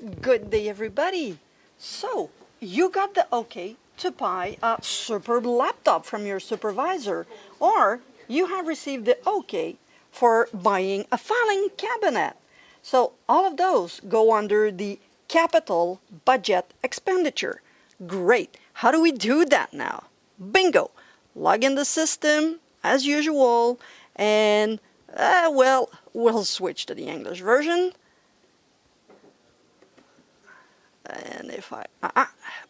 Good day, everybody. So, you got the okay to buy a superb laptop from your supervisor, or you have received the okay for buying a filing cabinet. So, all of those go under the capital budget expenditure. Great. How do we do that now? Bingo. Log in the system as usual, and we'll switch to the English version. And if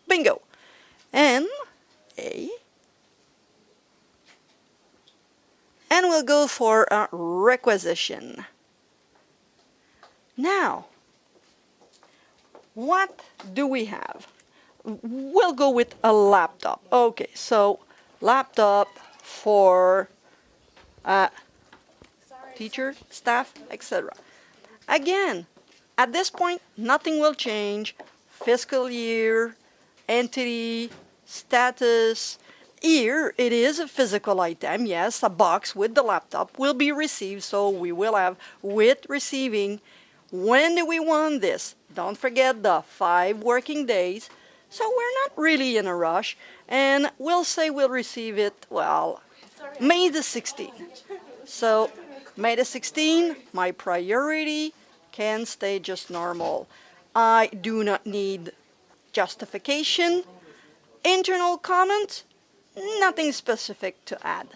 bingo, N A, and we'll go for a requisition. Now, what do we have? We'll go with a laptop. Okay, so laptop for teacher, staff, etc. Again, at this point, nothing will change. Fiscal year, entity, status. Here, it is a physical item. Yes, a box with the laptop will be received, so we will have with receiving. When do we want this? Don't forget the 5 working days. So we're not really in a rush, and we'll say we'll receive it, well, May the 16th. So May the 16th, my priority can stay just normal. I do not need justification. Internal comment, nothing specific to add.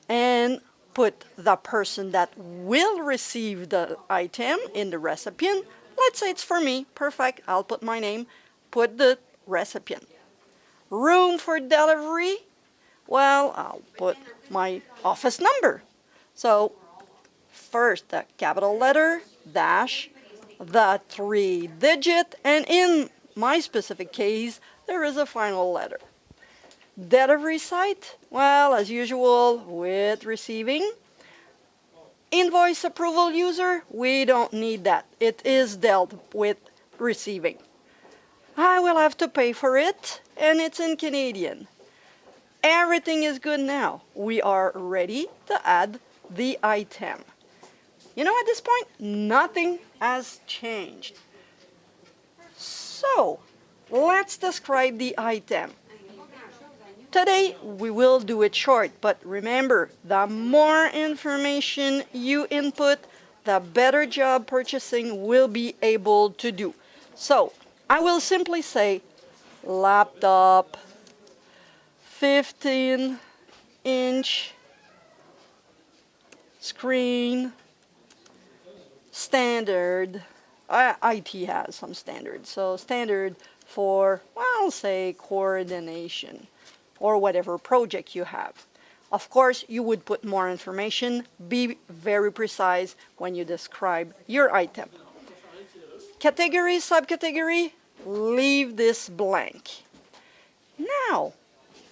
And put the person that will receive the item in the recipient. Let's say it's for me. Perfect. I'll put my name. Put the recipient. Room for delivery. Well, I'll put my office number. So first the capital letter, dash, the 3-digit, and in my specific case, there is a final letter. Delivery site, well, as usual, with receiving. Invoice approval user, we don't need that. It is dealt with receiving. I will have to pay for it, and it's in Canadian. Everything is good now. We are ready to add the item. You know, at this point, nothing has changed. So, let's describe the item. Today, we will do it short, but remember, the more information you input, the better job purchasing will be able to do. So, I will simply say, laptop, 15-inch screen, standard. IT has some standards, so standard for, well, say coordination or whatever project you have. Of course, you would put more information. Be very precise when you describe your item. Category, subcategory, leave this blank. Now,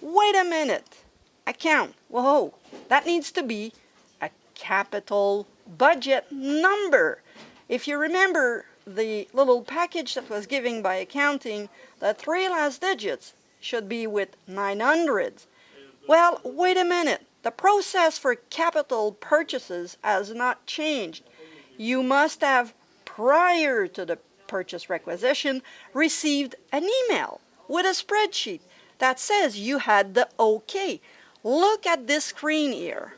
wait a minute. Account. Whoa, that needs to be a capital budget number. If you remember the little package that was given by accounting, the 3 last digits should be with 900s. Well, wait a minute. The process for capital purchases has not changed. You must have, prior to the purchase requisition, received an email with a spreadsheet that says you had the okay. Look at this screen here.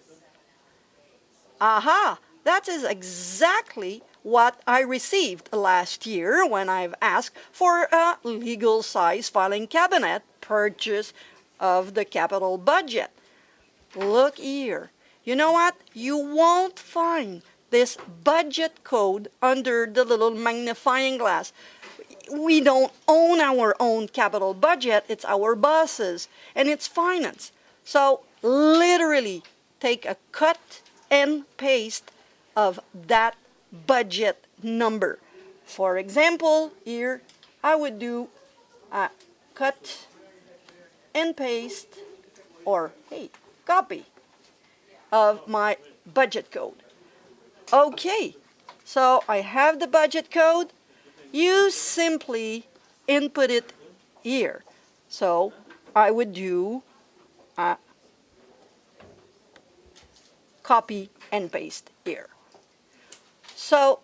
Aha, that is exactly what I received last year when I've asked for a legal size filing cabinet purchase of the capital budget. Look here. You know what? You won't find this budget code under the little magnifying glass. We don't own our own capital budget. It's our boss's, and it's finance. So literally take a cut and paste of that budget number. For example, here I would do a cut and paste, or hey, copy of my budget code. Okay, so I have the budget code. You simply input it here. So I would do a copy and paste here. So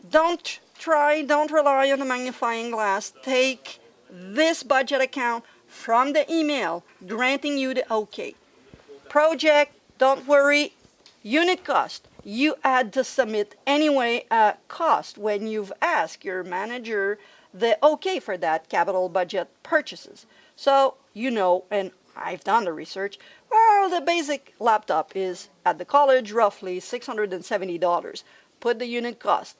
don't don't rely on the magnifying glass. Take this budget account from the email granting you the OK. Project, don't worry, unit cost. You had to submit anyway a cost when you've asked your manager the OK for that capital budget purchases. So you know, and I've done the research, well, the basic laptop is at the college roughly $670. Put the unit cost.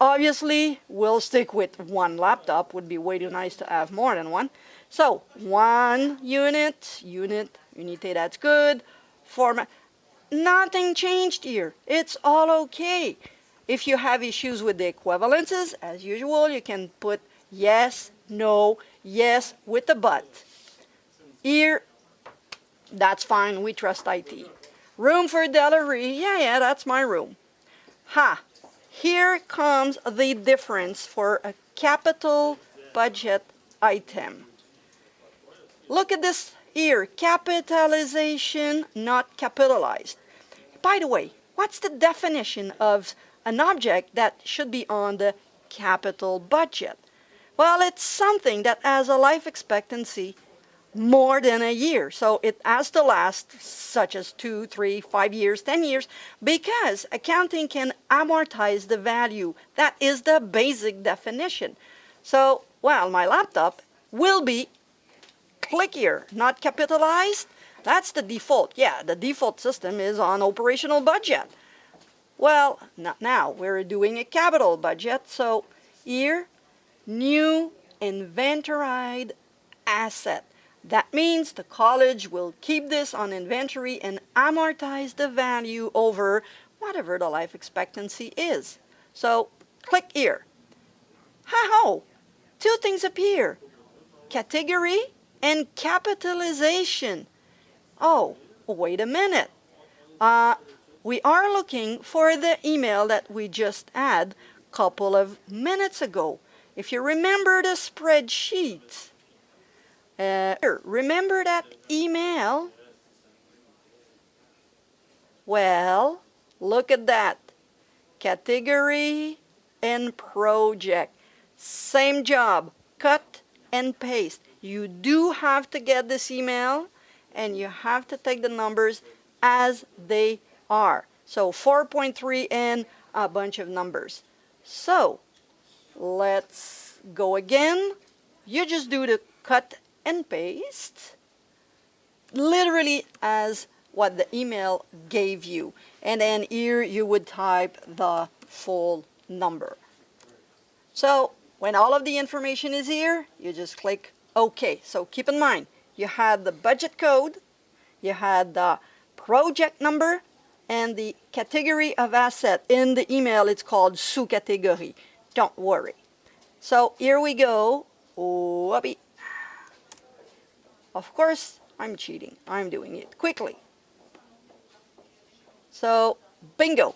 Obviously, we'll stick with one laptop. Would be way too nice to have more than one. So, one unité, that's good. Format, nothing changed here. It's all okay. If you have issues with the equivalences, as usual, you can put yes, no, yes with the but. Here, that's fine, we trust IT. Room for delivery, yeah, that's my room. Here comes the difference for a capital budget item. Look at this here, capitalization, not capitalized. By the way, what's the definition of an object that should be on the capital budget? Well, it's something that has a life expectancy more than a year. So it has to last such as 2, 3, 5 years, 10 years, because accounting can amortize the value. That is the basic definition. So, well, my laptop will be, click here, not capitalized. That's the default. Yeah, the default system is on operational budget. Well, not now. We're doing a capital budget. So here, new inventoried asset. That means the college will keep this on inventory and amortize the value over whatever the life expectancy is. So click here. Ha-ho! Two things appear. Category and capitalization. Oh, wait a minute. We are looking for the email that we just had a couple of minutes ago. If you remember the spreadsheet, remember that email? Well, look at that. Category and project. Same job. Cut and paste. You do have to get this email and you have to take the numbers as they are. So 4.3 and a bunch of numbers. So let's go again. You just do the cut and paste, literally as what the email gave you. And then here you would type the full number. So when all of the information is here, you just click OK. So keep in mind, you had the budget code, you had the project number, and the category of asset. In the email, it's called sous-catégorie. Don't worry. So here we go. Whoopee. Of course, I'm cheating. I'm doing it quickly. So, bingo.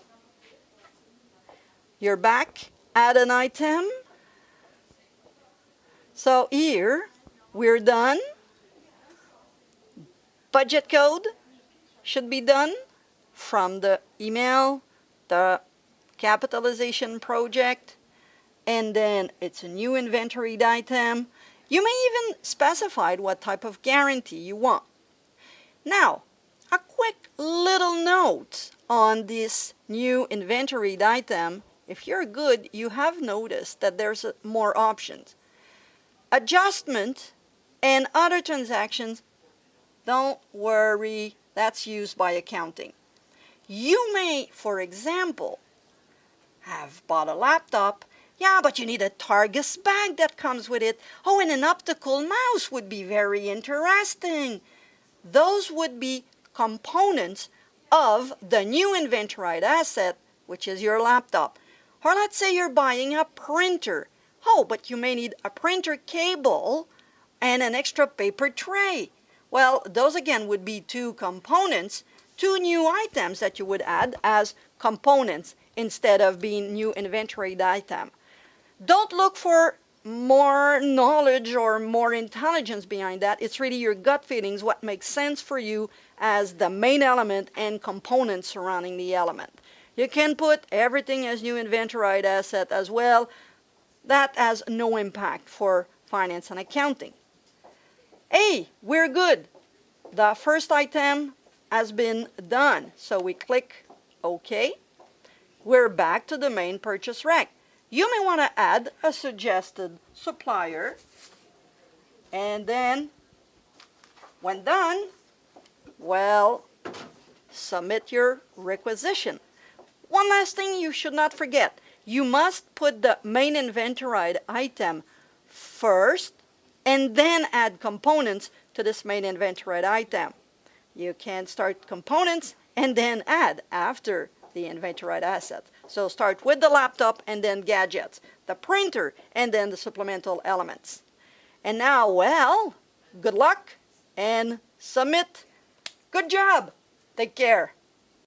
You're back. Add an item. So here, we're done. Budget code should be done from the email, the capitalization project, and then it's a new inventoried item. You may even specify what type of guarantee you want. Now, a quick little note on this new inventoried item. If you're good, you have noticed that there's more options. Adjustment and other transactions, don't worry, that's used by accounting. You may, for example, have bought a laptop. Yeah, but you need a Targus bag that comes with it. Oh, and an optical mouse would be very interesting. Those would be components of the new inventoried asset, which is your laptop. Or let's say you're buying a printer. Oh, but you may need a printer cable and an extra paper tray. Well, those again would be two components, two new items that you would add as components instead of being new inventoried item. Don't look for more knowledge or more intelligence behind that. It's really your gut feelings, what makes sense for you as the main element and components surrounding the element. You can put everything as new inventoried asset as well. That has no impact for finance and accounting. Hey, we're good. The first item has been done. So we click OK. We're back to the main purchase rack. You may want to add a suggested supplier. And then, when done, well, submit your requisition. One last thing you should not forget. You must put the main inventoried item first and then add components to this main inventoried item. You can start components and then add after the inventoried asset. So start with the laptop and then gadgets, the printer, and then the supplemental elements. And now, well, good luck and submit. Good job. Take care.